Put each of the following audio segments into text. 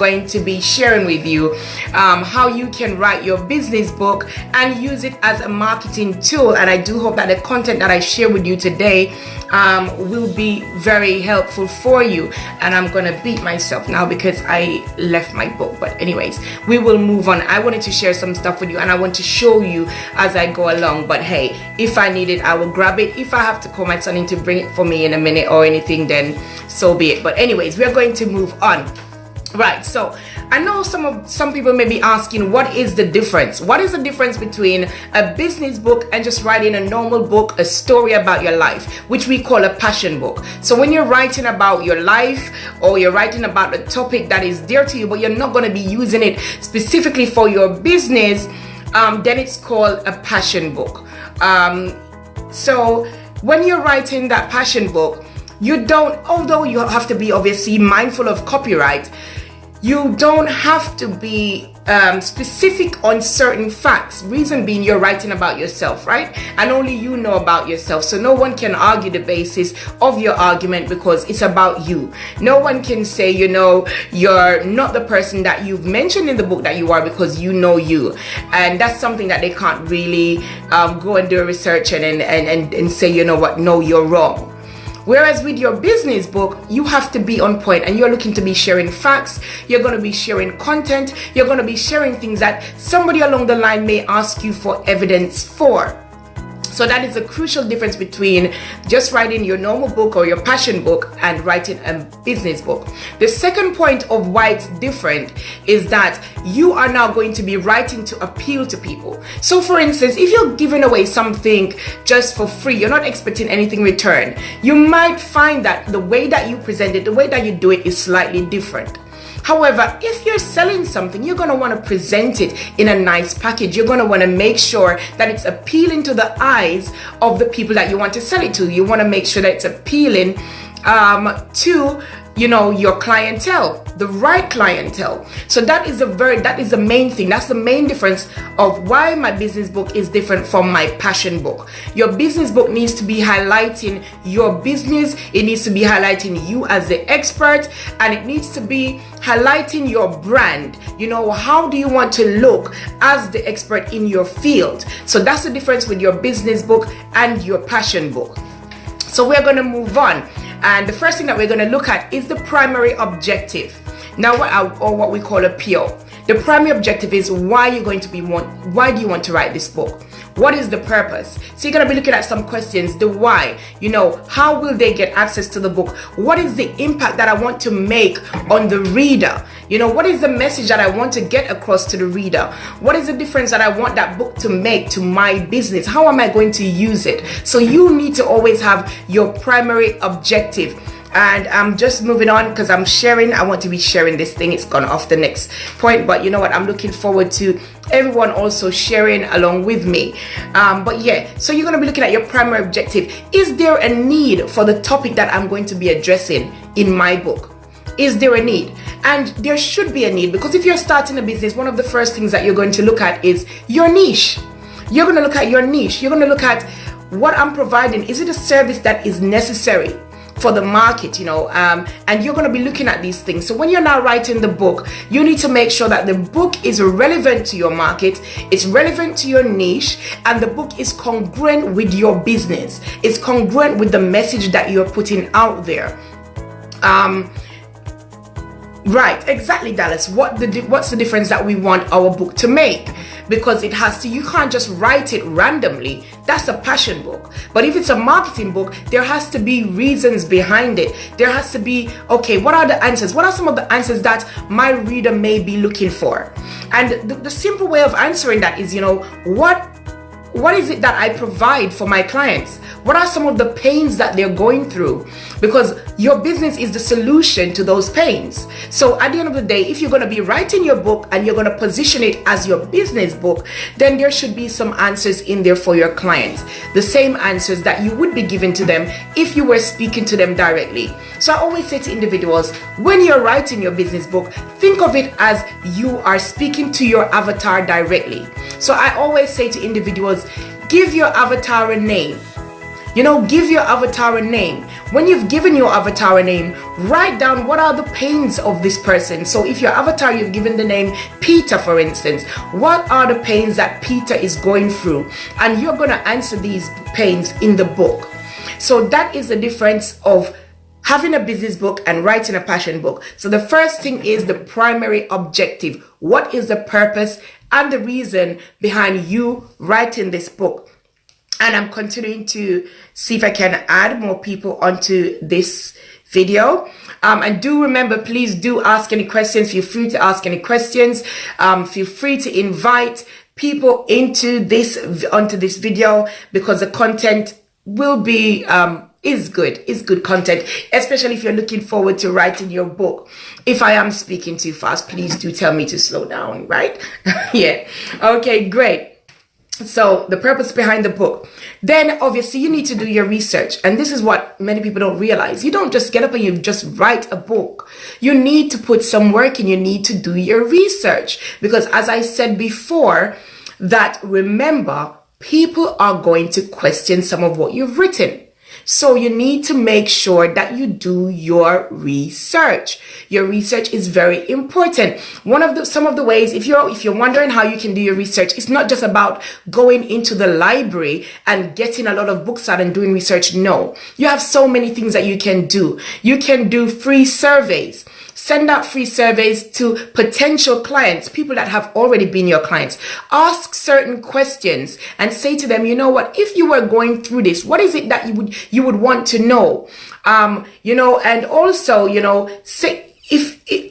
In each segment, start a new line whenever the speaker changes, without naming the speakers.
going to be sharing with you how you can write your business book and use it as a marketing tool. And I do hope that the content that I share with you today will be very helpful for you. And I'm gonna beat myself now because I left my book, but anyways, we will move on. I wanted to share some stuff with you and I want to show you as I go along, but hey, if I need it, I will grab it. If I have to call my son in to bring it for me in a minute or anything, then so be it. But anyways, we're going to move on. Right, so I know some people may be asking, what is the difference? What is the difference between a business book and just writing a normal book, a story about your life, which we call a passion book? So when you're writing about your life or you're writing about a topic that is dear to you, but you're not going to be using it specifically for your business, then it's called a passion book. So when you're writing that passion book, you don't, although you have to be obviously mindful of copyright, you don't have to be specific on certain facts. Reason being, you're writing about yourself, right? And only you know about yourself. So no one can argue the basis of your argument because it's about you. No one can say, you know, you're not the person that you've mentioned in the book that you are because you know you. And that's something that they can't really go and do a research and say, you know what, no, you're wrong. Whereas with your business book, you have to be on point and you're looking to be sharing facts, you're going to be sharing content, you're going to be sharing things that somebody along the line may ask you for evidence for. So that is a crucial difference between just writing your normal book or your passion book and writing a business book. The second point of why it's different is that you are now going to be writing to appeal to people. So for instance, if you're giving away something just for free, you're not expecting anything in return, you might find that the way that you present it, the way that you do it is slightly different. However, if you're selling something, you're going to want to present it in a nice package. You're going to want to make sure that it's appealing to the eyes of the people that you want to sell it to. You want to make sure that it's appealing to, you know, your clientele, the right clientele. So that is the main thing. That's the main difference of why my business book is different from my passion book. Your business book needs to be highlighting your business. It needs to be highlighting you as the expert, and it needs to be highlighting your brand. You know, how do you want to look as the expert in your field? So that's the difference with your business book and your passion book. So we're going to move on. And the first thing that we're going to look at is the primary objective. Now, what we call a PO. The primary objective is why do you want to write this book? What is the purpose? So you're going to be looking at some questions. The why, you know, how will they get access to the book? What is the impact that I want to make on the reader? You know, what is the message that I want to get across to the reader? What is the difference that I want that book to make to my business? How am I going to use it? So you need to always have your primary objective. And I'm just moving on because I want to be sharing this thing. It's gone off the next point, but you know what, I'm looking forward to everyone also sharing along with me. But yeah, so you're going to be looking at your primary objective. Is there a need for the topic that I'm going to be addressing in my book? Is there a need? And there should be a need, because if you're starting a business, one of the first things that you're going to look at is your niche. You're going to look at your niche. You're going to look at what I'm providing. Is it a service that is necessary for the market, you know, and you're going to be looking at these things. So when you're now writing the book, you need to make sure that the book is relevant to your market, it's relevant to your niche, and the book is congruent with your business. It's congruent with the message that you're putting out there. Right, exactly, Dallas. What's the difference that we want our book to make? Because it has to, you can't just write it randomly. That's a passion book. But if it's a marketing book, there has to be reasons behind it. There has to be, okay, what are the answers? What are some of the answers that my reader may be looking for? And the simple way of answering that is, you know, what is it that I provide for my clients? What are some of the pains that they're going through? Because your business is the solution to those pains. So at the end of the day, if you're going to be writing your book and you're going to position it as your business book, then there should be some answers in there for your clients. The same answers that you would be giving to them if you were speaking to them directly. So I always say to individuals, when you're writing your business book, think of it as you are speaking to your avatar directly. So I always say to individuals, give your avatar a name. You know, give your avatar a name. when you've given your avatar a name, write down what are the pains of this person. So if your avatar, you've given the name Peter, for instance, what are the pains that Peter is going through? And you're going to answer these pains in the book. So that is the difference of having a business book and writing a passion book. So the first thing is the primary objective. What is the purpose and the reason behind you writing this book? And I'm continuing to see if I can add more people onto this video. And do remember, please do ask any questions. Feel free to ask any questions. Feel free to invite people onto this video, because the content will be is good content, especially if you're looking forward to writing your book. If I am speaking too fast, please do tell me to slow down, right? Yeah. Okay, great. So the purpose behind the book. Then obviously you need to do your research. And this is what many people don't realize. You don't just get up and you just write a book. You need to put some work in. You need to do your research. Because as I said before, that remember, people are going to question some of what you've written. So you need to make sure that you do your research. Your research is very important. Some of the ways, if you're wondering how you can do your research, it's not just about going into the library and getting a lot of books out and doing research. No, you have so many things that you can do. You can do free surveys. Send out free surveys to potential clients, people that have already been your clients. Ask certain questions and say to them, you know what, if you were going through this, what is it that you would want to know? And also, say,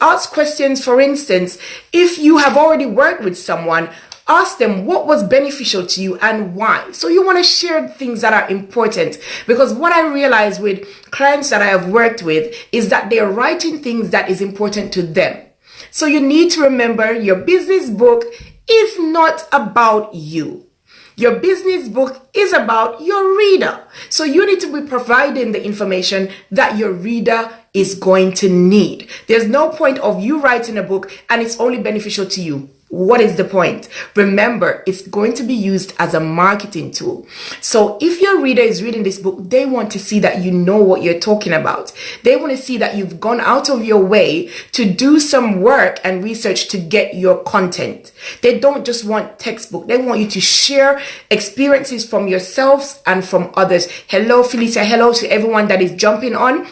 ask questions, for instance, if you have already worked with someone, ask them what was beneficial to you and why. So you want to share things that are important, because what I realize with clients that I have worked with is that they're writing things that is important to them. So you need to remember, your business book is not about you. Your business book is about your reader. So you need to be providing the information that your reader is going to need. There's no point of you writing a book and it's only beneficial to you. What is the point? Remember, it's going to be used as a marketing tool. So if your reader is reading this book, they want to see that you know what you're talking about. They want to see that you've gone out of your way to do some work and research to get your content. They don't just want textbook. They want you to share experiences from yourselves and from others. Hello, Felicia. Hello to everyone that is jumping on.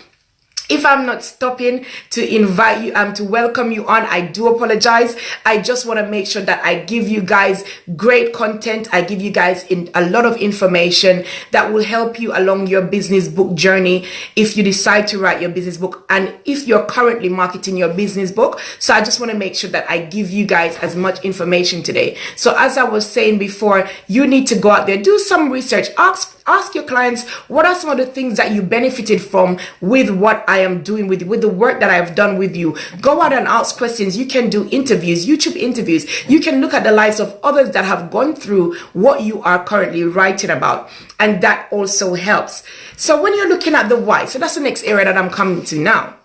If I'm not stopping to invite you, to welcome you on, I do apologize. I just want to make sure that I give you guys great content. I give you guys a lot of information that will help you along your business book journey if you decide to write your business book and if you're currently marketing your business book. So I just want to make sure that I give you guys as much information today. So as I was saying before, you need to go out there, do some research, ask your clients, what are some of the things that you benefited from with what I am doing with the work that I've done with you. Go out and ask questions. You can do interviews, YouTube interviews. You can look at the lives of others that have gone through what you are currently writing about. And that also helps. So when you're looking at the why, so that's the next area that I'm coming to now.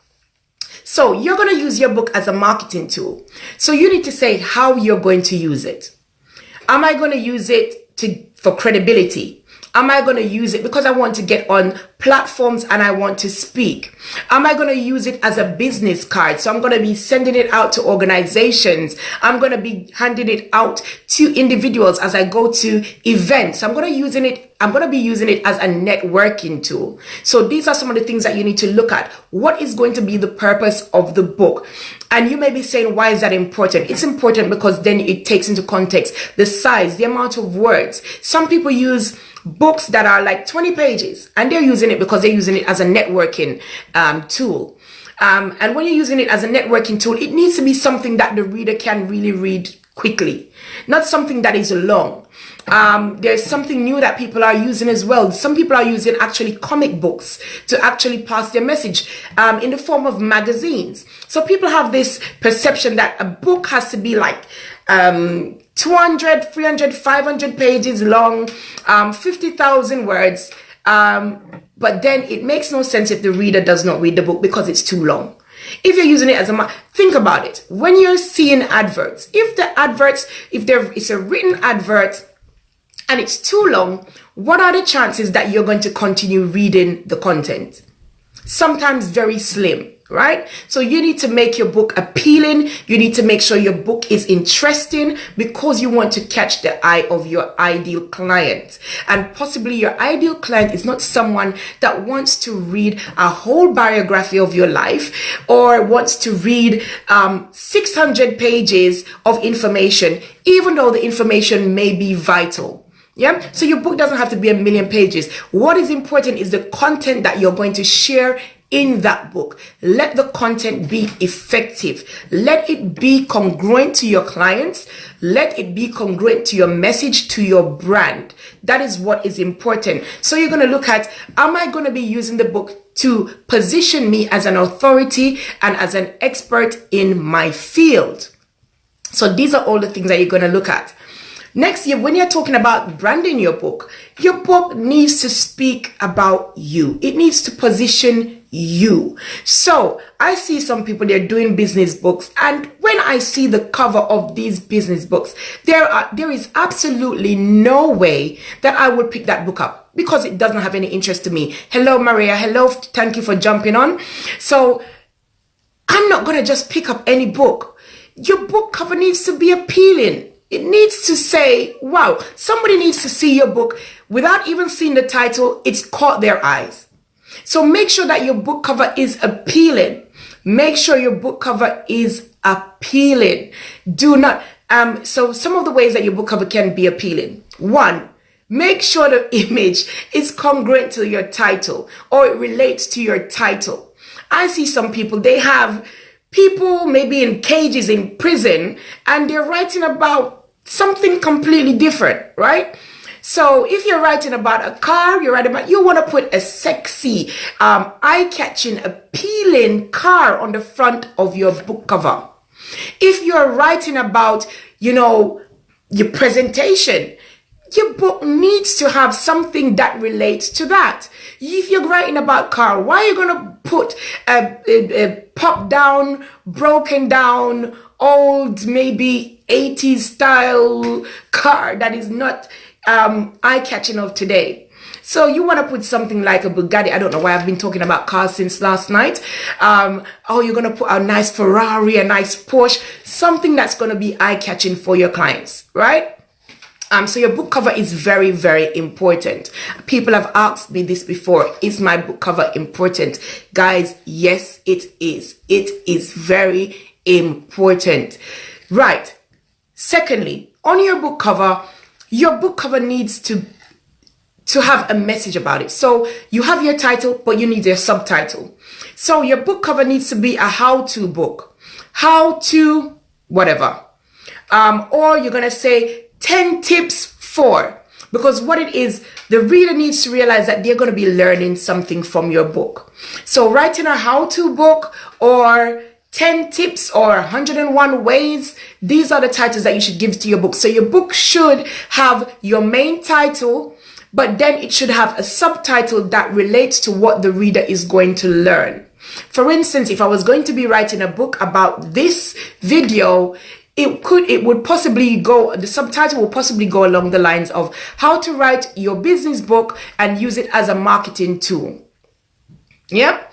So you're going to use your book as a marketing tool. So you need to say how you're going to use it. Am I going to use it for credibility? Am I going to use it because I want to get on platforms and I want to speak? Am I going to use it as a business card? So I'm going to be sending it out to organizations. I'm going to be handing it out to individuals as I go to events. I'm going to be using it as a networking tool. So these are some of the things that you need to look at. What is going to be the purpose of the book? And you may be saying, why is that important? It's important because then it takes into context the size, the amount of words. Some people use books that are like 20 pages and they're using it because they're using it as a networking tool. And when you're using it as a networking tool, it needs to be something that the reader can really read quickly, not something that is long. There's something new that people are using as well. Some people are using actually comic books to actually pass their message in the form of magazines. So people have this perception that a book has to be like 200, 300, 500 pages long, 50,000 words. But then it makes no sense if the reader does not read the book because it's too long. If you're using it as think about it. When you're seeing adverts, if it's a written advert and it's too long, what are the chances that you're going to continue reading the content? sometimes very slim, right? So you need to make your book appealing. You need to make sure your book is interesting because you want to catch the eye of your ideal client. And possibly your ideal client is not someone that wants to read a whole biography of your life or wants to read 600 pages of information, even though the information may be vital. Yeah, so your book doesn't have to be 1,000,000 pages. What is important is the content that you're going to share in that book. Let the content be effective. Let it be congruent to your clients. Let it be congruent to your message, to your brand. That is what is important. So you're going to look at, am I going to be using the book to position me as an authority and as an expert in my field? So these are all the things that you're going to look at. Next year, when you're talking about branding your book needs to speak about you. It needs to position you. So I see some people, they're doing business books, and when I see the cover of these business books, there is absolutely no way that I would pick that book up because it doesn't have any interest to me. Hello, Maria. Hello. Thank you for jumping on. So I'm not going to just pick up any book. Your book cover needs to be appealing. It needs to say, wow, somebody needs to see your book without even seeing the title. It's caught their eyes. So make sure that your book cover is appealing. Make sure your book cover is appealing. Do not, so some of the ways that your book cover can be appealing. One, make sure the image is congruent to your title or it relates to your title. I see some people, they have people maybe in cages in prison and they're writing about something completely different, right? So if you're writing about a car, you want to put a sexy, eye-catching, appealing car on the front of your book cover. If you're writing about, your presentation, your book needs to have something that relates to that. If you're writing about car, why are you going to put a pop down, broken down, old, maybe 80s style car that is not eye-catching of today? So you want to put something like a Bugatti. I don't know why I've been talking about cars since last night. You're going to put a nice Ferrari, a nice Porsche, something that's going to be eye-catching for your clients, right? So your book cover is very, very important. People have asked me this before. Is my book cover important? Guys, yes, it is. It is very important. Right. Secondly, on your book cover needs to have a message about it. So you have your title, but you need your subtitle. So your book cover needs to be a how-to book. How to whatever. Or you're going to say 10 tips for, because what it is, the reader needs to realize that they're going to be learning something from your book. So writing a how-to book or 10 tips or 101 ways, these are the titles that you should give to your book. So your book should have your main title, but then it should have a subtitle that relates to what the reader is going to learn. For instance, if I was going to be writing a book about this video, the subtitle will possibly go along the lines of how to write your business book and use it as a marketing tool. Yep.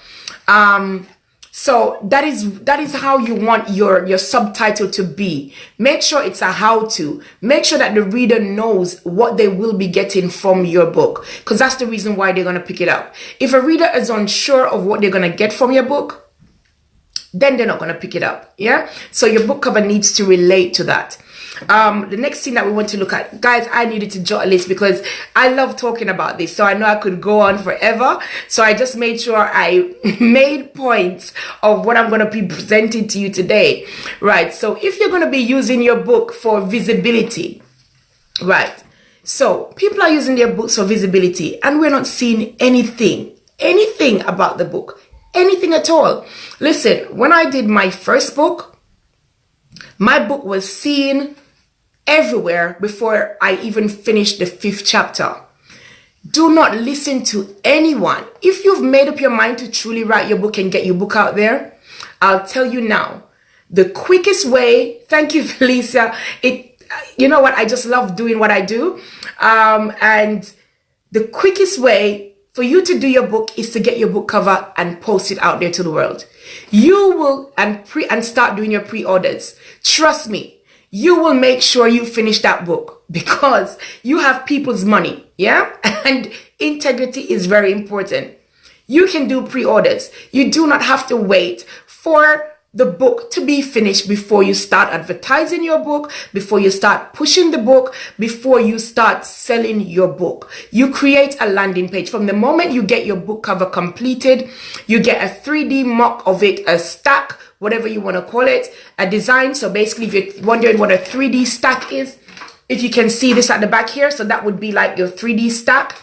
So that is how you want your subtitle to be. Make sure it's a how-to. Make sure that the reader knows what they will be getting from your book, because that's the reason why they're going to pick it up. If a reader is unsure of what they're going to get from your book, then they're not going to pick it up. Yeah. So your book cover needs to relate to that. The next thing that we want to look at, guys, I needed to jot a list because I love talking about this. So I know I could go on forever. So I just made sure I made points of what I'm going to be presenting to you today. Right. So if you're going to be using your book for visibility, right. So people are using their books for visibility and we're not seeing anything about the book. Anything at all. Listen, when I did my first book, my book was seen everywhere before I even finished the 5th chapter. Do not listen to anyone. If you've made up your mind to truly write your book and get your book out there, I'll tell you now, the quickest way, thank you, Felicia. You know what? I just love doing what I do. And the quickest way for you to do your book is to get your book cover and post it out there to the world. You will and start doing your pre-orders. Trust me, you will make sure you finish that book because you have people's money, yeah? And integrity is very important. You can do pre-orders. You do not have to wait for the book to be finished before you start advertising your book, before you start pushing the book, before you start selling your book. You create a landing page. From the moment you get your book cover completed, you get a 3D mock of it, a stack, whatever you want to call it, a design. So basically, if you're wondering what a 3D stack is, if you can see this at the back here, so that would be like your 3D stack.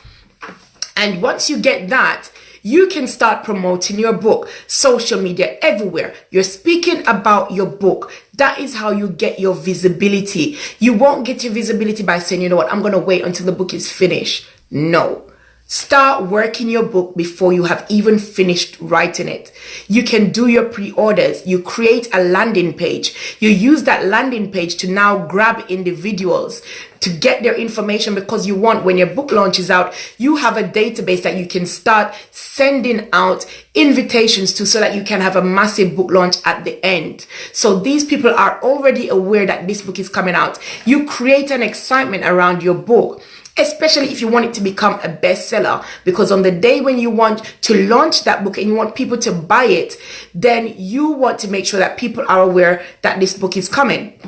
And once you get that, you can start promoting your book, social media, everywhere. You're speaking about your book. That is how you get your visibility. You won't get your visibility by saying, you know what, I'm going to wait until the book is finished. No. Start working your book before you have even finished writing it. You can do your pre-orders. You create a landing page. You use that landing page to now grab individuals to get their information, because you want, when your book launches out, you have a database that you can start sending out invitations to, so that you can have a massive book launch at the end. So these people are already aware that this book is coming out. You create an excitement around your book, especially if you want it to become a bestseller, because on the day when you want to launch that book and you want people to buy it, then you want to make sure that people are aware that this book is coming.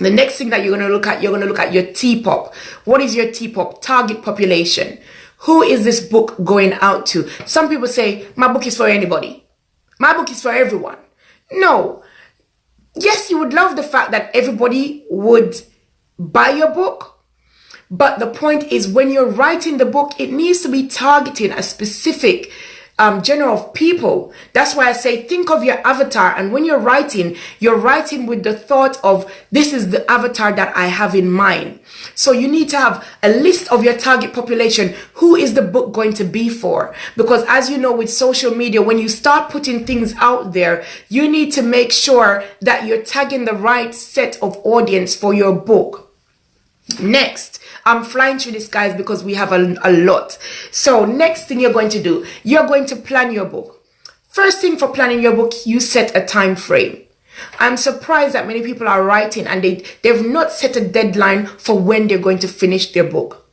The next thing that you're going to look at your TPOP. What is your TPOP? Target population. Who is this book going out to? Some people say, my book is for anybody. My book is for everyone. No. Yes, you would love the fact that everybody would buy your book. But the point is, when you're writing the book, it needs to be targeting a specific genre of people. That's why I say, think of your avatar. And when you're writing with the thought of, this is the avatar that I have in mind. So you need to have a list of your target population. Who is the book going to be for? Because as you know, with social media, when you start putting things out there, you need to make sure that you're tagging the right set of audience for your book. Next, I'm flying through this, guys, because we have a lot. So next thing you're going to do, you're going to plan your book. First thing for planning your book, you set a time frame. I'm surprised that many people are writing and they've not set a deadline for when they're going to finish their book.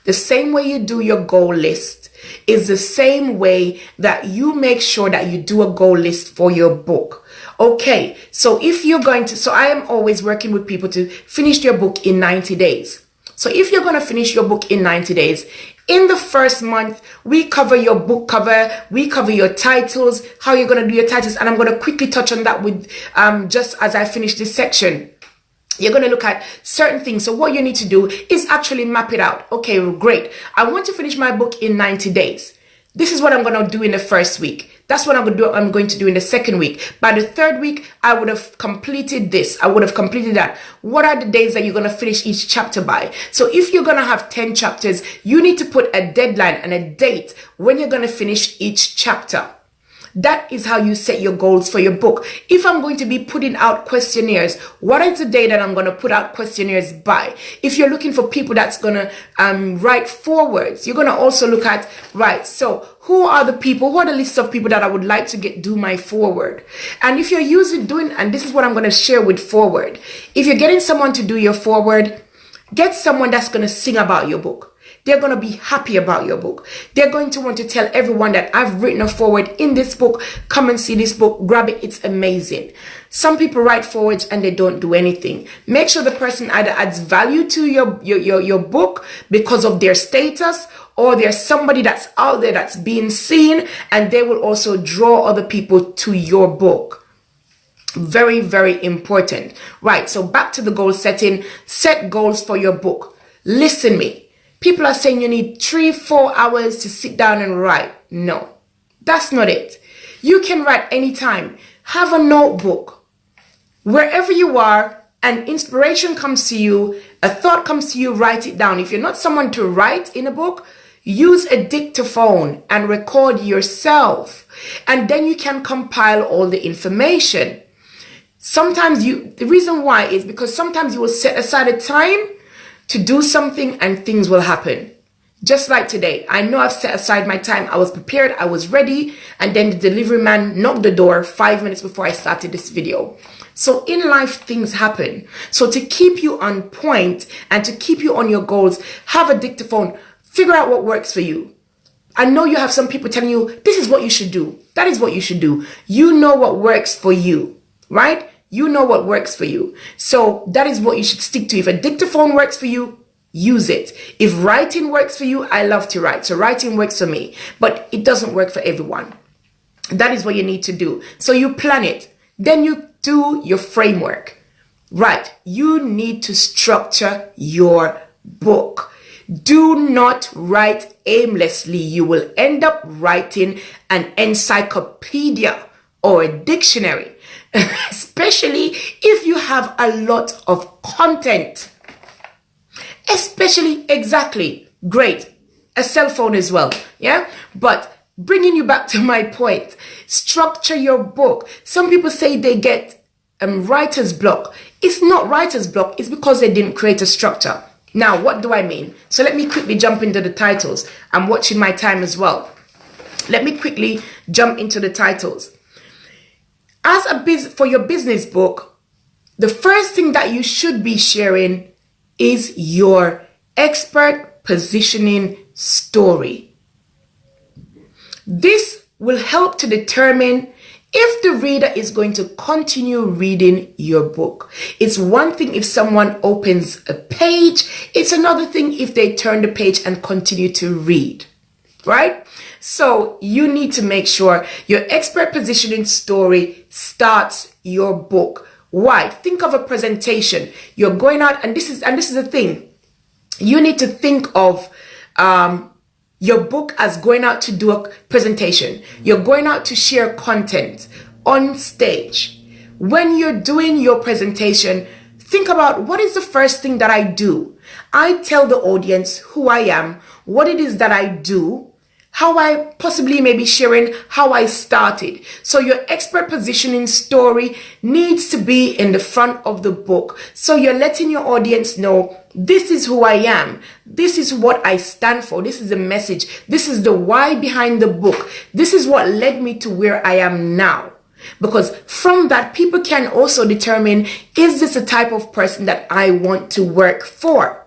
The same way you do your goal list is the same way that you make sure that you do a goal list for your book. Okay, so if you're going to, so I am always working with people to finish their book in 90 days. So if you're going to finish your book in 90 days, in the first month, we cover your book cover, we cover your titles, how you're going to do your titles, and I'm going to quickly touch on that with just as I finish this section. You're going to look at certain things. So what you need to do is actually map it out. Okay, great. I want to finish my book in 90 days. This is what I'm going to do in the first week. That's what I'm going to do in the second week. By the third week, I would have completed this. I would have completed that. What are the days that you're going to finish each chapter by? So if you're going to have 10 chapters, you need to put a deadline and a date when you're going to finish each chapter. That is how you set your goals for your book. If I'm going to be putting out questionnaires, what is the day that I'm going to put out questionnaires by? If you're looking for people that's going to write forwards, you're going to also look at, right, so who are the list of people that I would like to do my forward? And if you're and this is what I'm going to share with forward. If you're getting someone to do your forward, get someone that's going to sing about your book. They're going to be happy about your book. They're going to want to tell everyone that I've written a forward in this book. Come and see this book. Grab it. It's amazing. Some people write forwards and they don't do anything. Make sure the person either adds value to your book because of their status, or there's somebody that's out there that's being seen, and they will also draw other people to your book. Very, very important. Right. So back to the goal setting. Set goals for your book. Listen me. People are saying you need 3-4 hours to sit down and write. No, that's not it. You can write anytime. Have a notebook. Wherever you are, an inspiration comes to you, a thought comes to you, write it down. If you're not someone to write in a book, use a dictaphone and record yourself. And then you can compile all the information. Sometimes the reason why is because sometimes you will set aside a time to do something and things will happen. Just like today, I know I've set aside my time. I was prepared, I was ready, and then the delivery man knocked the door 5 minutes before I started this video. So in life, things happen. So to keep you on point and to keep you on your goals, have a dictaphone, figure out what works for you. I know you have some people telling you, this is what you should do. That is what you should do. You know what works for you, right? You know what works for you. So that is what you should stick to. If a dictaphone works for you, use it. If writing works for you, I love to write. So writing works for me, but it doesn't work for everyone. That is what you need to do. So you plan it. Then you do your framework. Right. You need to structure your book. Do not write aimlessly. You will end up writing an encyclopedia or a dictionary, especially if you have a lot of content. Especially, exactly, great, a cell phone as well, yeah? But bringing you back to my point, structure your book. Some people say they get writer's block. It's not writer's block, it's because they didn't create a structure. Now, what do I mean? So let me quickly jump into the titles. I'm watching my time as well. Let me quickly jump into the titles. For your business book, the first thing that you should be sharing is your expert positioning story. This will help to determine if the reader is going to continue reading your book. It's one thing if someone opens a page, it's another thing if they turn the page and continue to read, right? So you need to make sure your expert positioning story starts your book. Why? Think of a presentation. You're going out, and this is the thing. You need to think of your book as going out to do a presentation. You're going out to share content on stage. When you're doing your presentation, think about what is the first thing that I do. I tell the audience who I am, what it is that I do, how I possibly may be sharing how I started. So your expert positioning story needs to be in the front of the book. So you're letting your audience know, this is who I am. This is what I stand for. This is the message. This is the why behind the book. This is what led me to where I am now. Because from that, people can also determine, is this a type of person that I want to work for?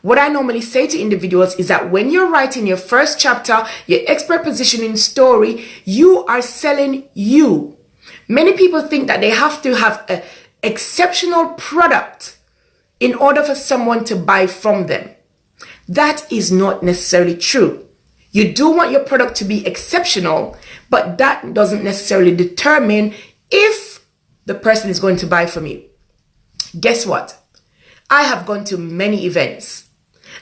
What I normally say to individuals is that when you're writing your first chapter, your expert positioning story, you are selling you. Many people think that they have to have an exceptional product in order for someone to buy from them. That is not necessarily true. You do want your product to be exceptional, but that doesn't necessarily determine if the person is going to buy from you. Guess what? I have gone to many events.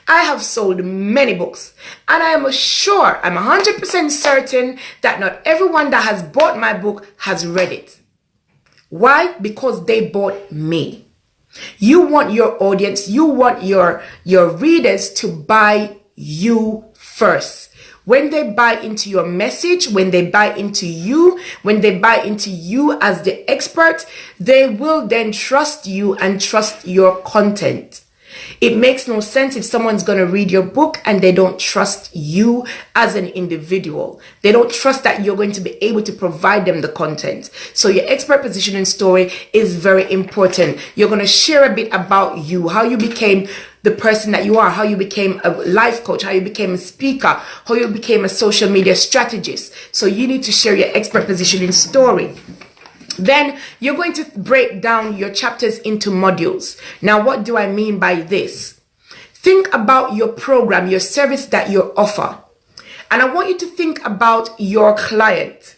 I have sold many books, and I am sure, I'm 100% certain that not everyone that has bought my book has read it. Why? Because they bought me. You want your audience, you want your readers to buy you first. When they buy into your message, when they buy into you, when they buy into you as the expert, they will then trust you and trust your content. It makes no sense if someone's going to read your book and they don't trust you as an individual. They don't trust that you're going to be able to provide them the content. So your expert positioning story is very important. You're going to share a bit about you, how you became the person that you are, how you became a life coach, how you became a speaker, how you became a social media strategist. So you need to share your expert positioning story. Then you're going to break down your chapters into modules. Now, what do I mean by this? Think about your program, your service that you offer. And I want you to think about your client.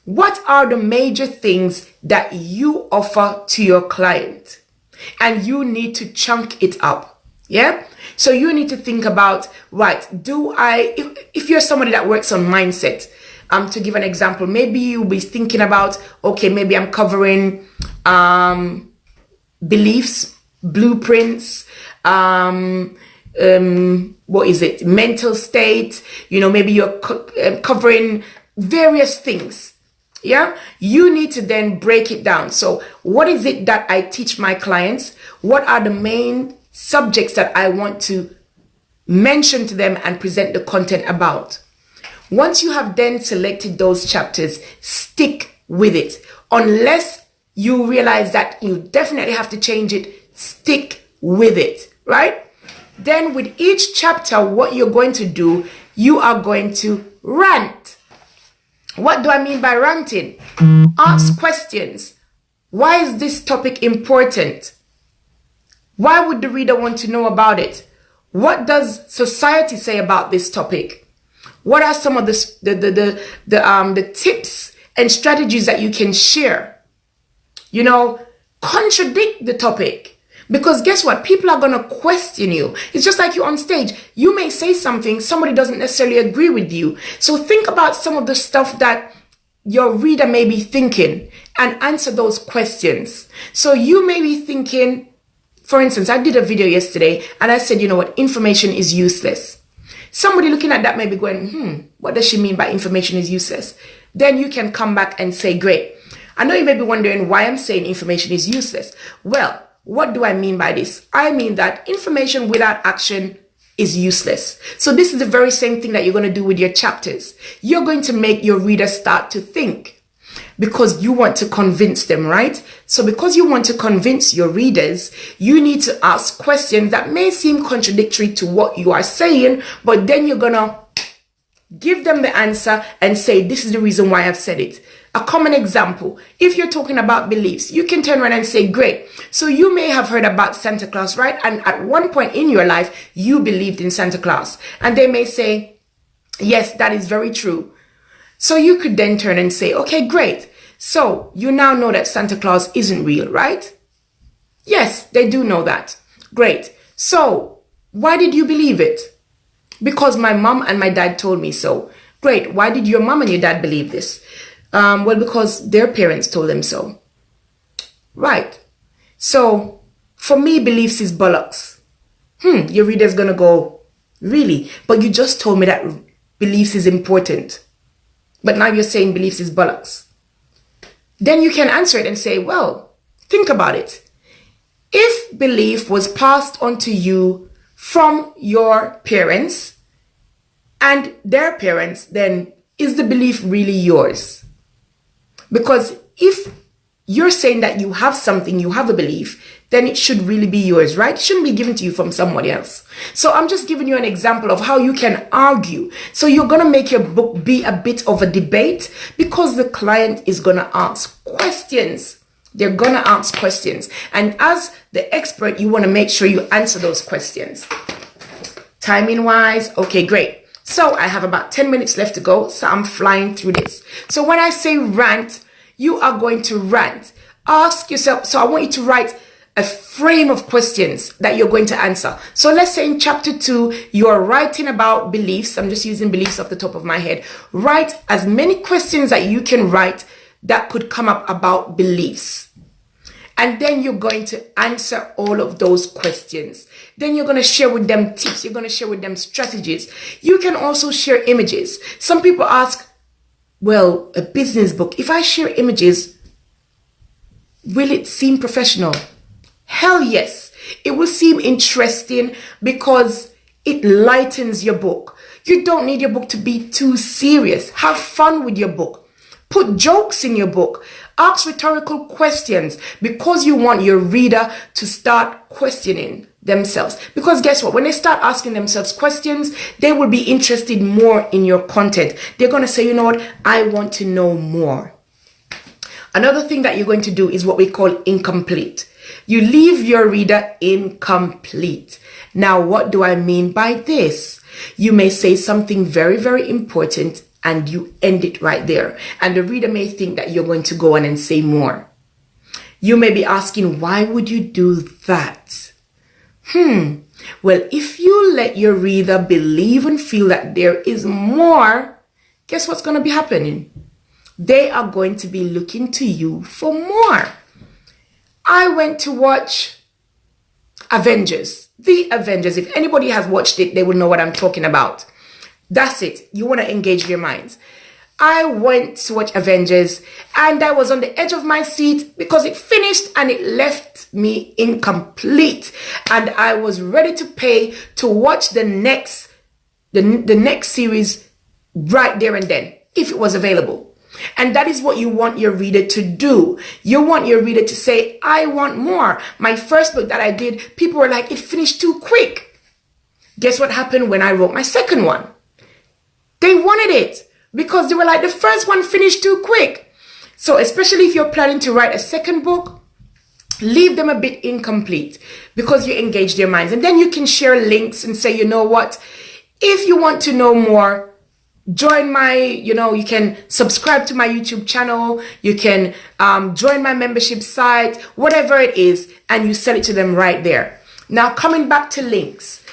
What are the major things that you offer to your client? And you need to chunk it up. Yeah? So you need to think about, right, if you're somebody that works on mindset, to give an example, maybe you'll be thinking about, okay, maybe I'm covering beliefs, blueprints, mental state, maybe you're covering various things. Yeah, you need to then break it down. So what is it that I teach my clients? What are the main subjects that I want to mention to them and present the content about. Once you have then selected those chapters, stick with it. Unless you realize that you definitely have to change it, stick with it, right? Then with each chapter, what you're going to do, you are going to rant. What do I mean by ranting? Ask questions. Why is this topic important? Why would the reader want to know about it? What does society say about this topic? What are some of the tips and strategies that you can share? You know, contradict the topic. Because guess what? People are going to question you. It's just like you on stage. You may say something, somebody doesn't necessarily agree with you. So think about some of the stuff that your reader may be thinking and answer those questions. So you may be thinking, for instance, I did a video yesterday and I said, you know what, information is useless. Somebody looking at that may be going, what does she mean by information is useless? Then you can come back and say, great. I know you may be wondering why I'm saying information is useless. Well, what do I mean by this? I mean that information without action is useless. So this is the very same thing that you're going to do with your chapters. You're going to make your reader start to think because you want to convince them, right? So because you want to convince your readers, you need to ask questions that may seem contradictory to what you are saying, but then you're going to give them the answer and say, this is the reason why I've said it. A common example, if you're talking about beliefs, you can turn around and say, great. So you may have heard about Santa Claus, right? And at one point in your life, you believed in Santa Claus. And they may say, yes, that is very true. So you could then turn and say, okay, great. So you now know that Santa Claus isn't real, right? Yes, they do know that. Great. So why did you believe it? Because my mom and my dad told me so. Great. Why did your mom and your dad believe this? Well, because their parents told them so. Right. So for me, beliefs is bollocks. Your reader's going to go, really? But you just told me that beliefs is important. But now you're saying beliefs is bollocks. Then you can answer it and say, well, think about it. If belief was passed on to you from your parents and their parents, then is the belief really yours? Because if you're saying that you have something, you have a belief, then it should really be yours, right? It shouldn't be given to you from somebody else. So I'm just giving you an example of how you can argue. So you're going to make your book be a bit of a debate because the client is going to ask questions. They're going to ask questions. And as the expert, you want to make sure you answer those questions. Timing wise, okay, great. So I have about 10 minutes left to go. So I'm flying through this. So when I say rant, you are going to rant. Ask yourself. So I want you to write a frame of questions that you're going to answer. So let's say in chapter 2, you are writing about beliefs. I'm just using beliefs off the top of my head. Write as many questions that you can write that could come up about beliefs. And then you're going to answer all of those questions. Then you're going to share with them tips. You're going to share with them strategies. You can also share images. Some people ask, well, a business book, if I share images, will it seem professional? Hell yes. It will seem interesting because it lightens your book. You don't need your book to be too serious. Have fun with your book. Put jokes in your book. Ask rhetorical questions because you want your reader to start questioning themselves. Because guess what? When they start asking themselves questions, they will be interested more in your content. They're going to say, you know what? I want to know more. Another thing that you're going to do is what we call incomplete. You leave your reader incomplete. Now, what do I mean by this? You may say something very, very important and you end it right there. And the reader may think that you're going to go on and say more. You may be asking, why would you do that? Well, if you let your reader believe and feel that there is more, guess what's going to be happening? They are going to be looking to you for more. I went to watch Avengers. The Avengers. If anybody has watched it, they will know what I'm talking about. That's it. You want to engage your minds. I went to watch Avengers and I was on the edge of my seat because it finished and it left me incomplete. And I was ready to pay to watch the next series right there and then, if it was available. And that is what you want your reader to do. You want your reader to say, I want more. My first book that I did, people were like, it finished too quick. Guess what happened when I wrote my second one? They wanted it because they were like, the first one finished too quick. So especially if you're planning to write a second book, leave them a bit incomplete because you engage their minds. And then you can share links and say, you know what, if you want to know more, join my, you can subscribe to my YouTube channel. You can join my membership site, whatever it is, and you sell it to them right there. Now, coming back to links,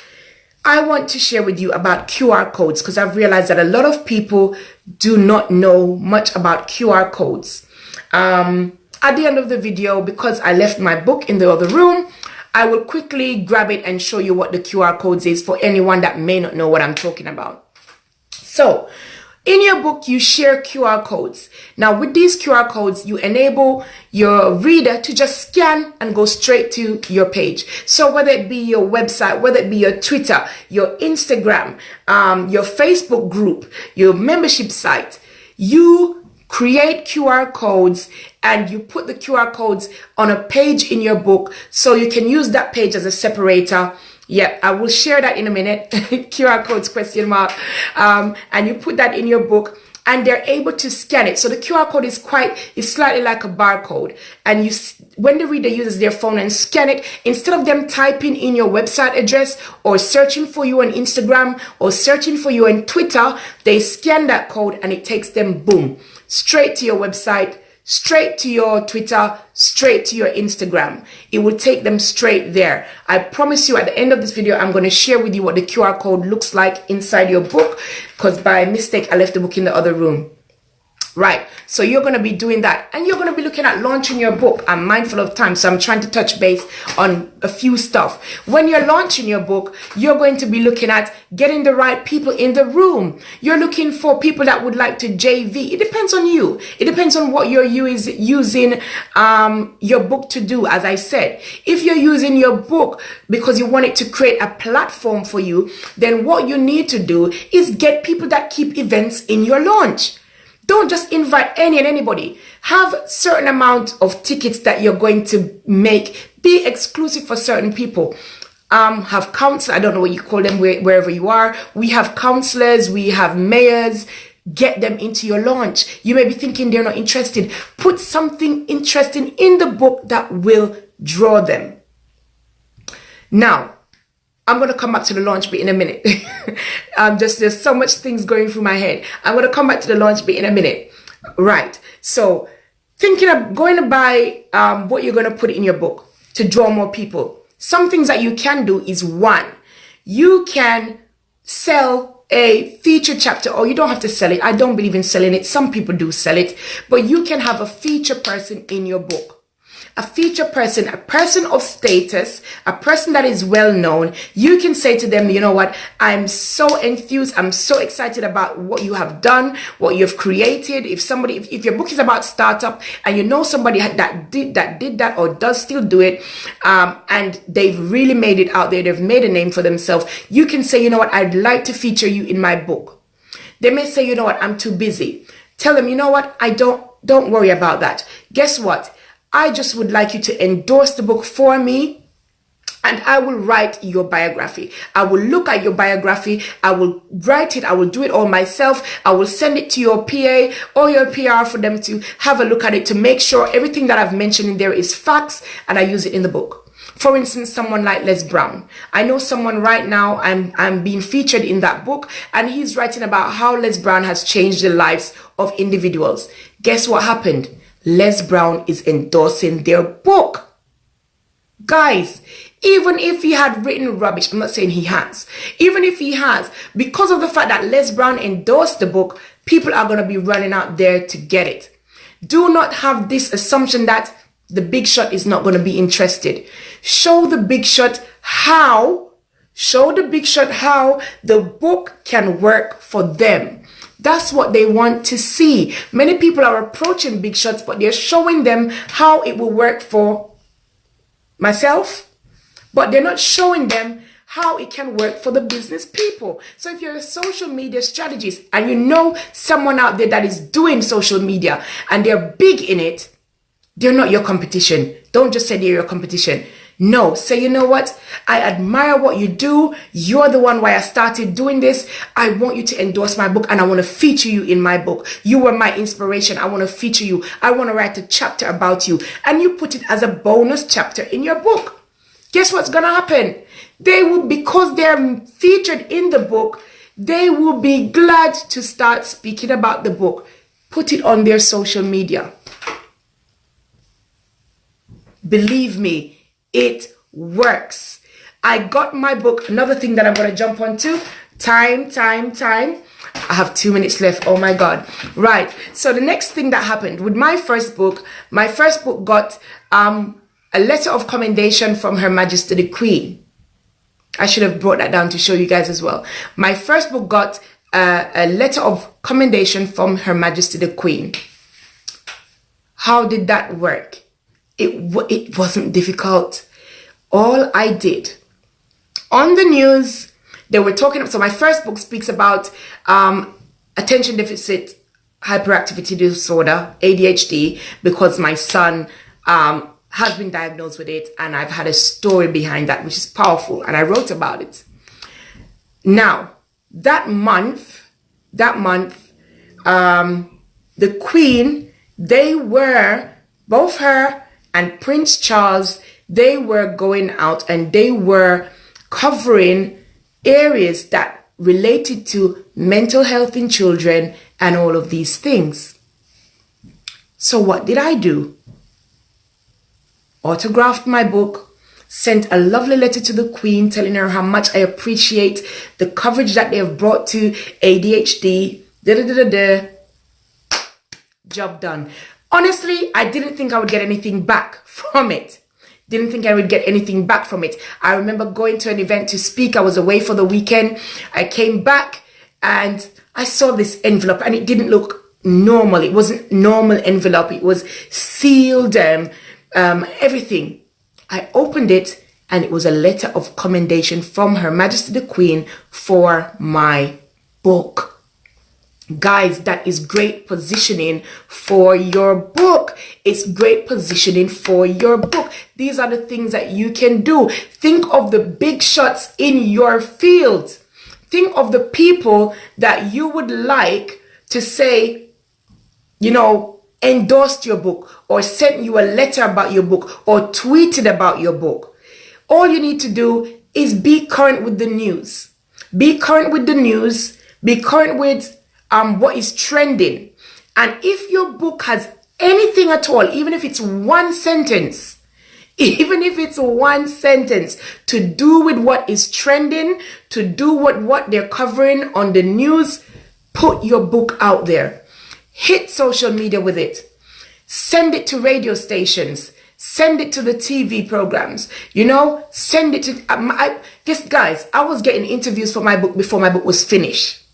I want to share with you about QR codes because I've realized that a lot of people do not know much about QR codes. At the end of the video, because I left my book in the other room, I will quickly grab it and show you what the QR codes is for anyone that may not know what I'm talking about. So, in your book, you share QR codes. Now, with these QR codes, you enable your reader to just scan and go straight to your page. So, whether it be your website, whether it be your Twitter, your Instagram, your Facebook group, your membership site, you create QR codes and you put the QR codes on a page in your book so you can use that page as a separator. Yep, I will share that in a minute. QR codes, question mark. And you put that in your book and they're able to scan it. So the QR code is slightly like a barcode. And when the reader uses their phone and scan it, instead of them typing in your website address or searching for you on Instagram or searching for you on Twitter, they scan that code and it takes them, boom, straight to your website, straight to your Twitter, straight to your Instagram. It will take them straight there. I promise you at the end of this video, I'm going to share with you what the QR code looks like inside your book because by mistake, I left the book in the other room. Right, so you're going to be doing that and you're going to be looking at launching your book. I'm mindful of time, so I'm trying to touch base on a few stuff. When you're launching your book, you're going to be looking at getting the right people in the room. You're looking for people that would like to JV. It depends on you. It depends on what you're using your book to do. As I said, if you're using your book because you want it to create a platform for you, then what you need to do is get people that keep events in your launch. Don't just invite any and anybody. Have certain amount of tickets that you're going to make be exclusive for certain people. Have counselors, I don't know what you call them wherever you are. We have counselors, we have mayors. Get them into your launch. You may be thinking they're not interested. Put something interesting in the book that will draw them. Now, I'm going to come back to the launch bit in a minute. There's so much things going through my head. I'm going to come back to the launch bit in a minute. Right. So thinking of going to buy what you're going to put in your book to draw more people. Some things that you can do is one, you can sell a feature chapter, or you don't have to sell it. I don't believe in selling it. Some people do sell it, but you can have a feature person in your book. A feature person, a person of status, a person that is well known. You can say to them, you know what, I'm so enthused, I'm so excited about what you have done, what you've created. If your book is about startup and you know somebody that did that or does still do it, and they've really made it out there, they've made a name for themselves, you can say, you know what, I'd like to feature you in my book. They may say, you know what, I'm too busy. Tell them, you know what, don't worry about that. Guess what? I just would like you to endorse the book for me and I will write your biography. I will look at your biography. I will write it. I will do it all myself. I will send it to your PA or your PR for them to have a look at it to make sure everything that I've mentioned in there is facts and I use it in the book. For instance, someone like Les Brown. I know someone right now, I'm being featured in that book and he's writing about how Les Brown has changed the lives of individuals. Guess what happened? Les Brown is endorsing their book. Guys, even if he had written rubbish, I'm not saying he has. Even if he has, because of the fact that Les Brown endorsed the book, people are going to be running out there to get it. Do not have this assumption that the big shot is not going to be interested. Show the big shot how the book can work for them. That's what they want to see. Many people are approaching big shots, but they're showing them how it will work for myself, but they're not showing them how it can work for the business people. So if you're a social media strategist and you know someone out there that is doing social media and they're big in it, they're not your competition. Don't just say they're your competition. No, say, you know what? I admire what you do. You're the one why I started doing this. I want you to endorse my book and I want to feature you in my book. You were my inspiration. I want to feature you. I want to write a chapter about you. And you put it as a bonus chapter in your book. Guess what's going to happen? They will, because they're featured in the book, they will be glad to start speaking about the book. Put it on their social media. Believe me, it works. I got my book. Another thing that I'm going to jump onto. Time. I have 2 minutes left. Oh my God. Right. So the next thing that happened with my first book got a letter of commendation from Her Majesty the Queen. I should have brought that down to show you guys as well. My first book got a letter of commendation from Her Majesty the Queen. How did that work? It wasn't difficult. All I did on the news, they were talking. So my first book speaks about attention deficit hyperactivity disorder, ADHD, because my son has been diagnosed with it, and I've had a story behind that, which is powerful, and I wrote about it. Now, that month, the Queen, they were, both her and Prince Charles, they were going out and they were covering areas that related to mental health in children and all of these things. So what did I do? Autographed my book, sent a lovely letter to the Queen telling her how much I appreciate the coverage that they have brought to ADHD. Job done. Honestly, I didn't think I would get anything back from it. I remember going to an event to speak. I was away for the weekend. I came back and I saw this envelope and it didn't look normal. It wasn't normal envelope. It was sealed, everything. I opened it and it was a letter of commendation from Her Majesty the Queen for my book. Guys, that is great positioning for your book. It's great positioning for your book. These are the things that you can do. Think of the big shots in your field. Think of the people that you would like to say, you know, endorsed your book or sent you a letter about your book or tweeted about your book. All you need to do is be current with the news. Be current with the news. Be current with what is trending. And if your book has anything at all, even if it's one sentence, to do with what is trending, to do with what they're covering on the news, put your book out there. Hit social media with it. Send it to radio stations. Send it to the TV programs. You know, send it to... guys, I was getting interviews for my book before my book was finished.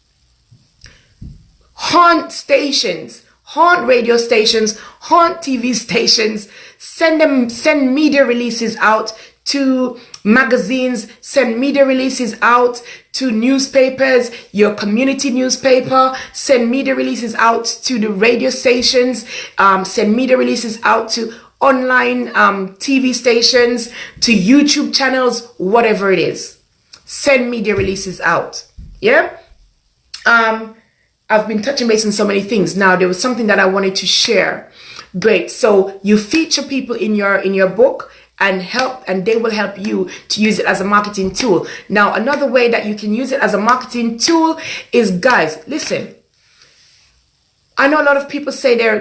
Haunt stations, haunt radio stations, haunt TV stations, send media releases out to magazines, send media releases out to newspapers, your community newspaper, send media releases out to the radio stations, send media releases out to online TV stations, to YouTube channels, whatever it is. Send media releases out. Yeah? I've been touching base on so many things. Now, there was something that I wanted to share. Great. So you feature people in your book and they will help you to use it as a marketing tool. Now, another way that you can use it as a marketing tool is, guys, listen. I know a lot of people say they're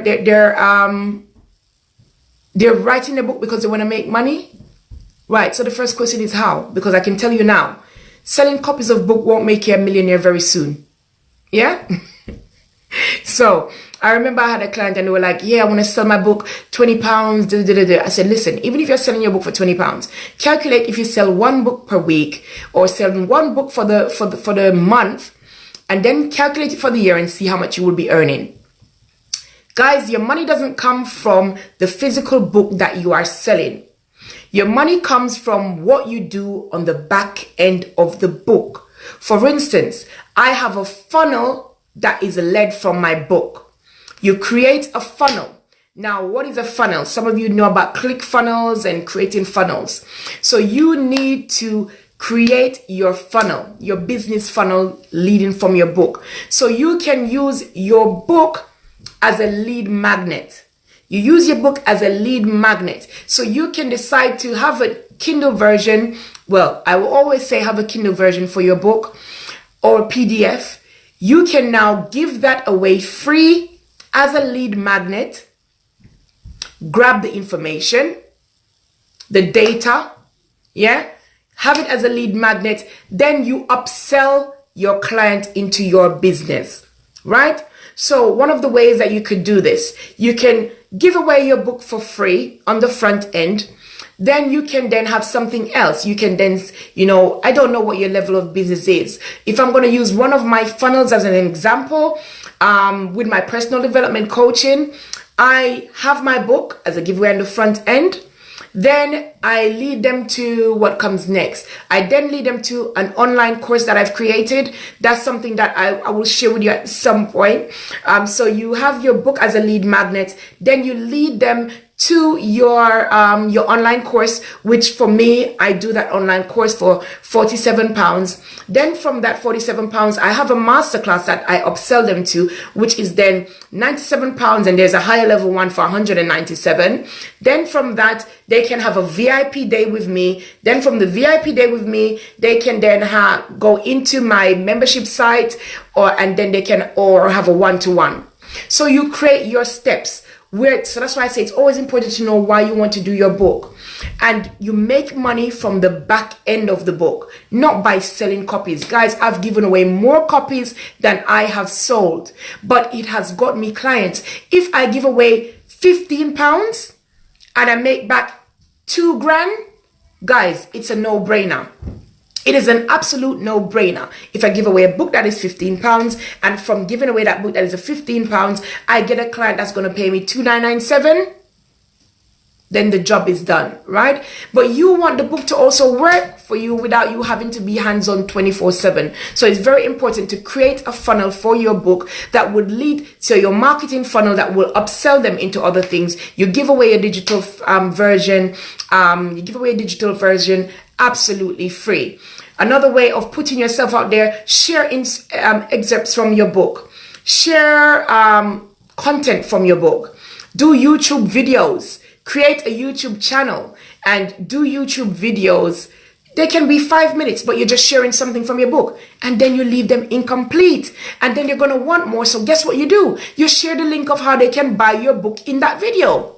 writing a book because they want to make money. Right. So the first question is how? Because I can tell you now, selling copies of book won't make you a millionaire very soon. Yeah. So I remember I had a client and they were like, yeah, I want to sell my book, £20. I said, listen, even if you're selling your book for £20, calculate if you sell one book per week or sell one book for the month, and then calculate it for the year and see how much you will be earning. Guys, your money doesn't come from the physical book that you are selling. Your money comes from what you do on the back end of the book. For instance, I have a funnel that is led from my book. You create a funnel. Now, what is a funnel? Some of you know about ClickFunnels and creating funnels. So you need to create your funnel, your business funnel leading from your book. So you can use your book as a lead magnet. You use your book as a lead magnet. So you can decide to have a Kindle version. Well, I will always say have a Kindle version for your book or a PDF. You can now give that away free as a lead magnet. Grab the information, the data, yeah, have it as a lead magnet. Then you upsell your client into your business, right? So one of the ways that you could do this, you can give away your book for free on the front end. Then you can then have something else. You can then, I don't know what your level of business is. If I'm going to use one of my funnels as an example, with my personal development coaching, I have my book as a giveaway on the front end. Then I lead them to what comes next. I then lead them to an online course that I've created. That's something that I will share with you at some point. So you have your book as a lead magnet. Then you lead them to your online course, which for me, I do that online course for £47. Then from that £47, I have a masterclass that I upsell them to, which is then £97, and there's a higher level one for £197. Then from that, they can have a VIP day with me. Then from the VIP day with me, they can then go into my membership site, and then they can have a one-to-one. So you create your steps. So that's why I say it's always important to know why you want to do your book. And you make money from the back end of the book, not by selling copies. Guys, I've given away more copies than I have sold, but it has got me clients. If I give away £15 and I make back £2,000, guys, it's a no-brainer. It is an absolute no-brainer. If I give away a book that is £15, and from giving away that book that is a £15, I get a client that's going to pay me $2,997, then the job is done, right? But you want the book to also work for you without you having to be hands-on 24/7. So it's very important to create a funnel for your book that would lead to your marketing funnel that will upsell them into other things. You give away a digital version. Absolutely free. Another way of putting yourself out there, share excerpts from your book. Share content from your book. Do YouTube videos. Create a YouTube channel and do YouTube videos. They can be 5 minutes, but you're just sharing something from your book, and then you leave them incomplete, and then they're going to want more. So guess what you do? You share the link of how they can buy your book in that video.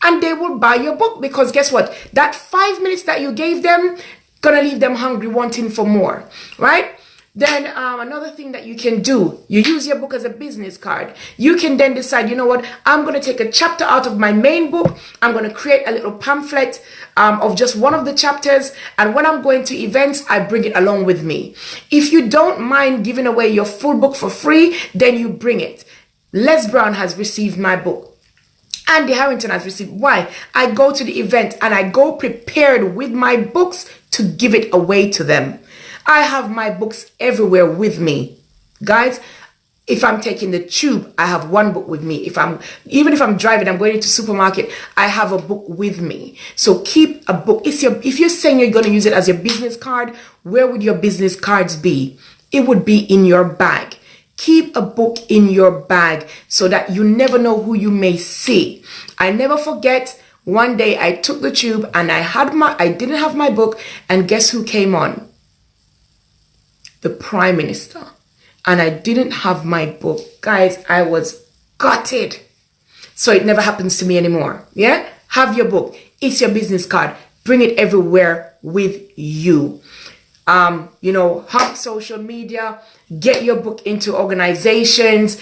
And they will buy your book, because guess what? That 5 minutes that you gave them, gonna leave them hungry, wanting for more, right? Then another thing that you can do, you use your book as a business card. You can then decide, you know what? I'm gonna take a chapter out of my main book. I'm gonna create a little pamphlet of just one of the chapters. And when I'm going to events, I bring it along with me. If you don't mind giving away your full book for free, then you bring it. Les Brown has received my book. Andy Harrington has received. Why? I go to the event and I go prepared with my books to give it away to them. I have my books everywhere with me. Guys, if I'm taking the tube, I have one book with me. Even if I'm driving, I'm going into supermarket, I have a book with me. So keep a book. If you're saying you're going to use it as your business card, where would your business cards be? It would be in your bag. Keep a book in your bag so that you never know who you may see. I never forget, one day I took the tube and I didn't have my book, and guess who came on? The Prime Minister. And I didn't have my book. Guys, I was gutted. So it never happens to me anymore. Yeah? Have your book. It's your business card. Bring it everywhere with you. Hop social media, get your book into organizations.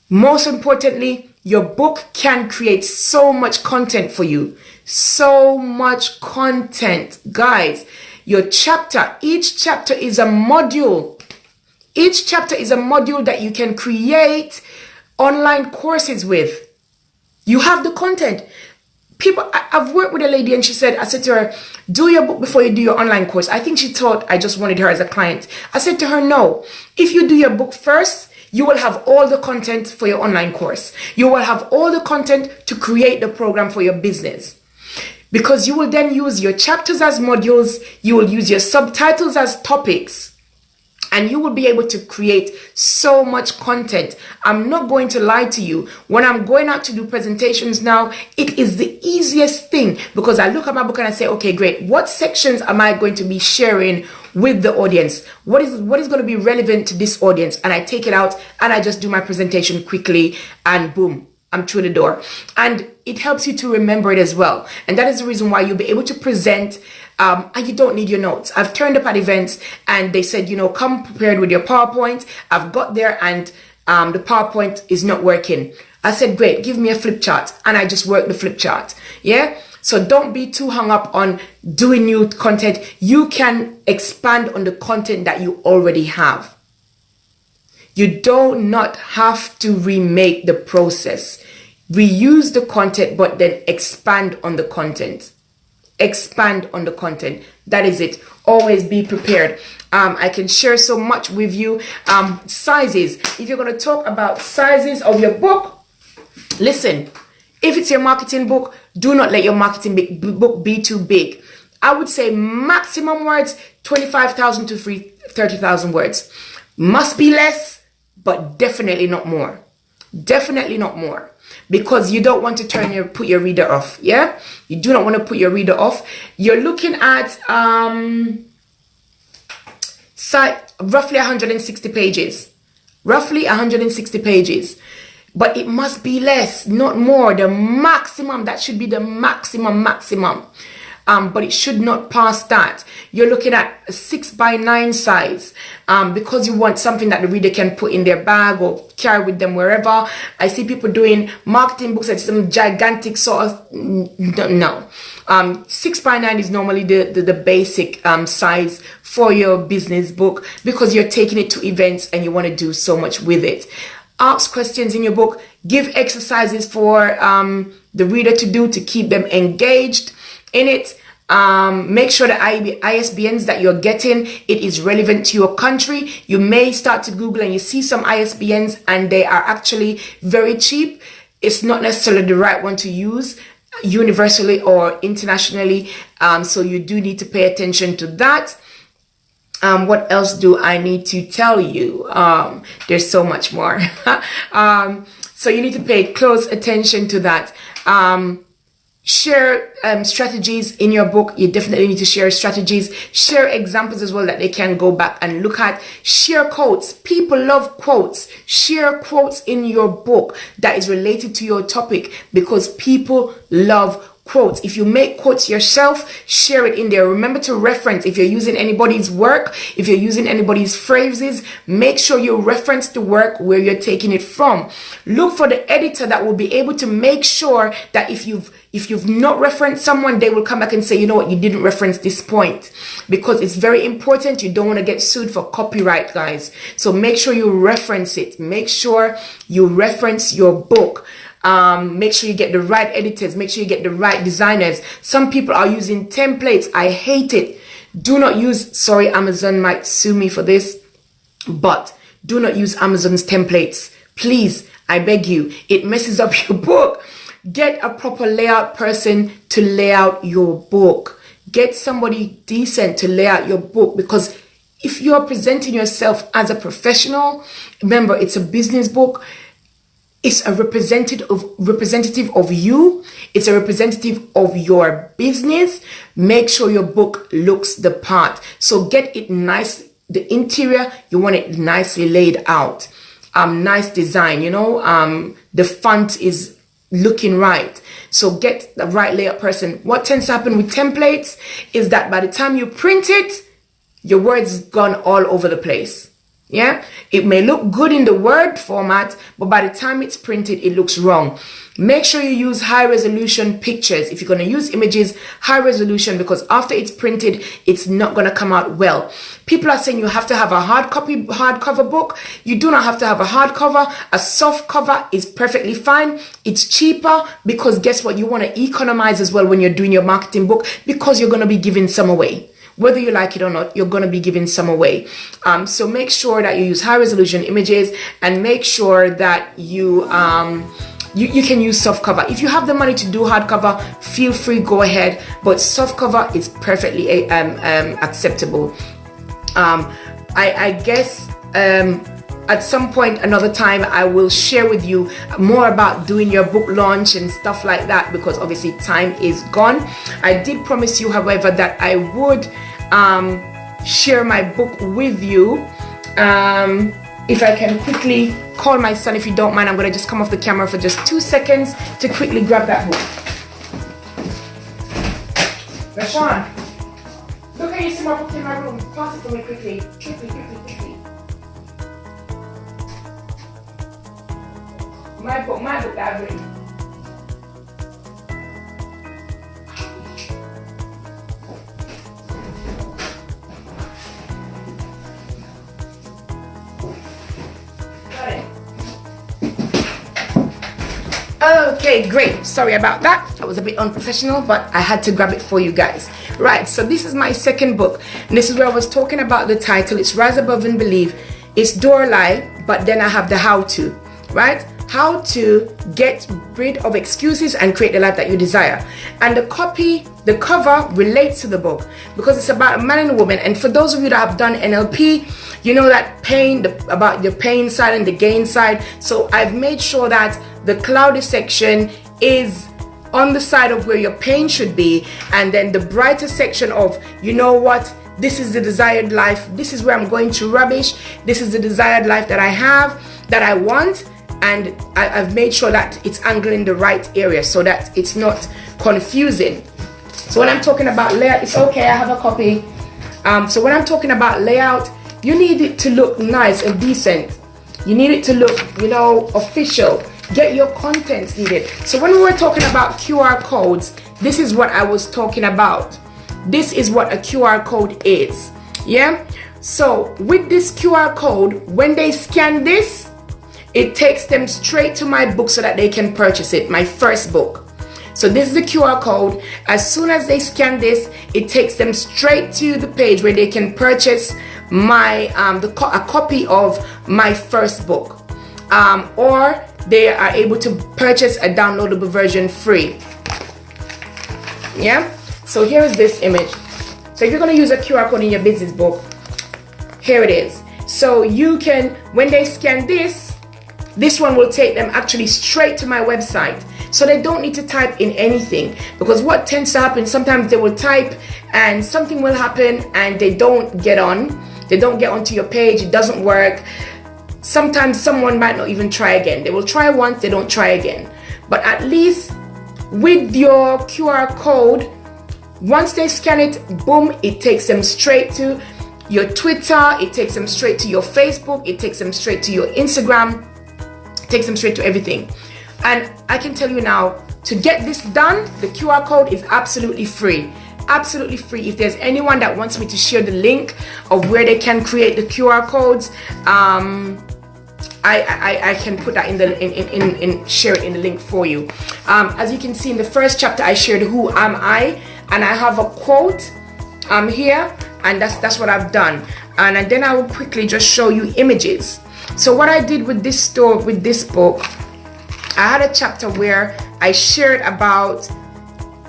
Most importantly, your book can create so much content for you. So much content, guys. Each chapter is a module Each chapter is a module that you can create online courses with. You have the content. I've worked with a lady and I said to her, do your book before you do your online course. I think she thought I just wanted her as a client. I said to her, no, if you do your book first, you will have all the content for your online course. You will have all the content to create the program for your business. Because you will then use your chapters as modules, you will use your subtitles as topics, and you will be able to create so much content. I'm not going to lie to you. When I'm going out to do presentations now, it is the easiest thing, because I look at my book and I say, okay, great. What sections am I going to be sharing with the audience? What is going to be relevant to this audience? And I take it out and I just do my presentation quickly and boom, I'm through the door. And it helps you to remember it as well. And that is the reason why you'll be able to present and you don't need your notes. I've turned up at events and they said, you know, come prepared with your PowerPoint. I've got there and the PowerPoint is not working. I said, great, give me a flip chart. And I just worked the flip chart. Yeah. So don't be too hung up on doing new content. You can expand on the content that you already have. You do not have to remake the process. Reuse the content, but then expand on the content. Expand on the content. That is it. Always be prepared. I can share so much with you. Sizes. If you're going to talk about sizes of your book, listen, if it's your marketing book, do not let your marketing book be too big. I would say maximum words, 25,000 to 30,000 words. Must be less, but definitely not more. Definitely not more. Because you don't want to put your reader off. Yeah, you do not want to put your reader off. You're looking at roughly 160 pages. Roughly 160 pages. But it must be less, not more. The maximum, that should be the maximum. But it should not pass that. You're looking at a 6x9 size because you want something that the reader can put in their bag or carry with them wherever. I see people doing marketing books at some gigantic sort of, no. 6x9 is normally the basic size for your business book, because you're taking it to events and you want to do so much with it. Ask questions in your book. Give exercises for the reader to do to keep them engaged in it. Make sure the ISBNs that you're getting, it is relevant to your country. You may start to Google and you see some ISBNs and they are actually very cheap. It's not necessarily the right one to use universally or internationally. So you do need to pay attention to that. What else do I need to tell you? There's so much more. So you need to pay close attention to that. Share strategies in your book. You definitely need to share strategies. Share examples as well that they can go back and look at. Share quotes. People love quotes. Share quotes in your book that is related to your topic, because people love quotes. If you make quotes yourself, share it in there. Remember to reference. If you're using anybody's work, if you're using anybody's phrases, make sure you reference the work where you're taking it from. Look for the editor that will be able to make sure that if you've not referenced someone, they will come back and say, you know what, you didn't reference this point, because it's very important. You don't want to get sued for copyright, guys. So make sure you reference it. Make sure you reference your book. Make sure you get the right editors. Make sure you get the right designers. Some people are using templates. I hate it. Do not use, sorry, Amazon might sue me for this, but do not use Amazon's templates. Please, I beg you. It messes up your book. Get a proper layout person to lay out your book. Get somebody decent to lay out your book, because if you're presenting yourself as a professional, remember, it's a business book. It's a representative of you. It's a representative of your business. Make sure your book looks the part. So get it nice. The interior, you want it nicely laid out. Nice design, you know. The font is looking right. So get the right layout person. What tends to happen with templates is that by the time you print it, your words gone all over the place. Yeah, it may look good in the Word format, but by the time it's printed, it looks wrong. Make sure you use high resolution pictures. If you're going to use images, high resolution, because after it's printed, it's not going to come out well. People are saying you have to have a hardcover book. You do not have to have a hardcover. A soft cover is perfectly fine. It's cheaper because guess what? You want to economize as well when you're doing your marketing book, because you're going to be giving some away. Whether you like it or not, you're going to be giving some away. So make sure that you use high resolution images, and make sure that you can use soft cover. If you have the money to do hardcover, feel free, go ahead. But soft cover is perfectly acceptable. I guess at some point another time I will share with you more about doing your book launch and stuff like that, because obviously time is gone. I did promise you, however, that I would share my book with you. If I can quickly call my son, if you don't mind, I'm going to just come off the camera for just 2 seconds to quickly grab that book. Rashawn, look, can you see my book in my room? Pass it for me quickly. Quickly. My book that I've written. Got it. Okay, great. Sorry about that. That was a bit unprofessional, but I had to grab it for you guys. Right, so this is my second book. And this is where I was talking about the title. It's Rise Above and Believe. It's Dorlai, but then I have the how-to, right? How to get rid of excuses and create the life that you desire. And the cover relates to the book, because it's about a man and a woman. And for those of you that have done NLP, you know that about the pain side and the gain side. So I've made sure that the cloudy section is on the side of where your pain should be, and then the brighter section of, you know what, this is the desired life, this is where I'm going to rubbish, this is the desired life that I have, that I want. And I've made sure that it's angled in the right area so that it's not confusing. So when I'm talking about layout, it's okay, I have a copy. So when I'm talking about layout, you need it to look nice and decent. You need it to look, official. Get your contents needed. So when we were talking about QR codes, this is what I was talking about. This is what a QR code is. Yeah? So with this QR code, when they scan this, it takes them straight to my book so that they can purchase it, my first book. So this is the QR code. As soon as they scan this, it takes them straight to the page where they can purchase my a copy of my first book, or they are able to purchase a downloadable version free. Yeah. So here is this image. So if you're going to use a QR code in your business book, here it is. So you can, when they scan this one will take them actually straight to my website. So they don't need to type in anything, because what tends to happen, sometimes they will type and something will happen and they don't get onto your page, it doesn't work. Sometimes someone might not even try again. They will try once, they don't try again. But at least with your QR code, once they scan it, boom, it takes them straight to your Twitter, it takes them straight to your Facebook, it takes them straight to your Instagram, takes them straight to everything. And I can tell you now, to get this done, the QR code is absolutely free. Absolutely free. If there's anyone that wants me to share the link of where they can create the QR codes, I can put that share it in the link for you. As you can see in the first chapter, I shared who am I, and I have a quote here, and that's what I've done. And then I will quickly just show you images. So what I did with this book, I had a chapter where I shared about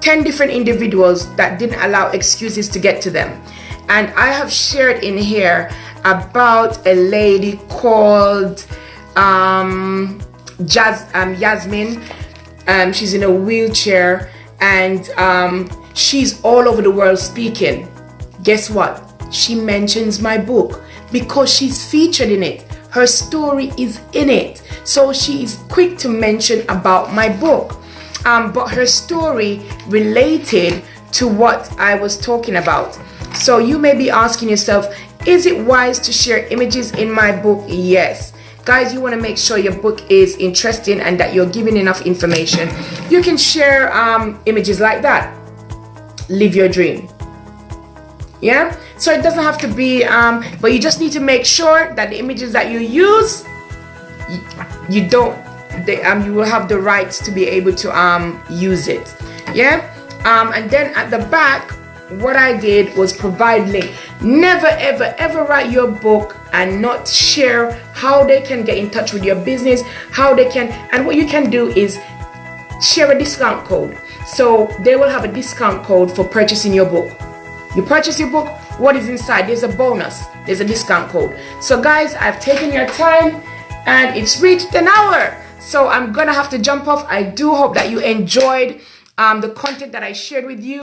10 different individuals that didn't allow excuses to get to them. And I have shared in here about a lady called Yasmin. She's in a wheelchair, and she's all over the world speaking. Guess what? She mentions my book because she's featured in it. Her story is in it. So she is quick to mention about my book. But her story related to what I was talking about. So you may be asking yourself, Is it wise to share images in my book? Yes. Guys, you want to make sure your book is interesting and that you're giving enough information. You can share images like that. Live your dream. Yeah, so it doesn't have to be but you just need to make sure that the images that you use, you will have the rights to be able to use it. Yeah. And then at the back, what I did was provide link. Never ever write your book and not share how they can get in touch with your business, how they can, and what you can do is share a discount code. So they will have a discount code for purchasing your book. You purchase your book, what is inside? There's a bonus, there's a discount code. So guys, I've taken your time and it's reached an hour. So I'm gonna have to jump off. I do hope that you enjoyed the content that I shared with you.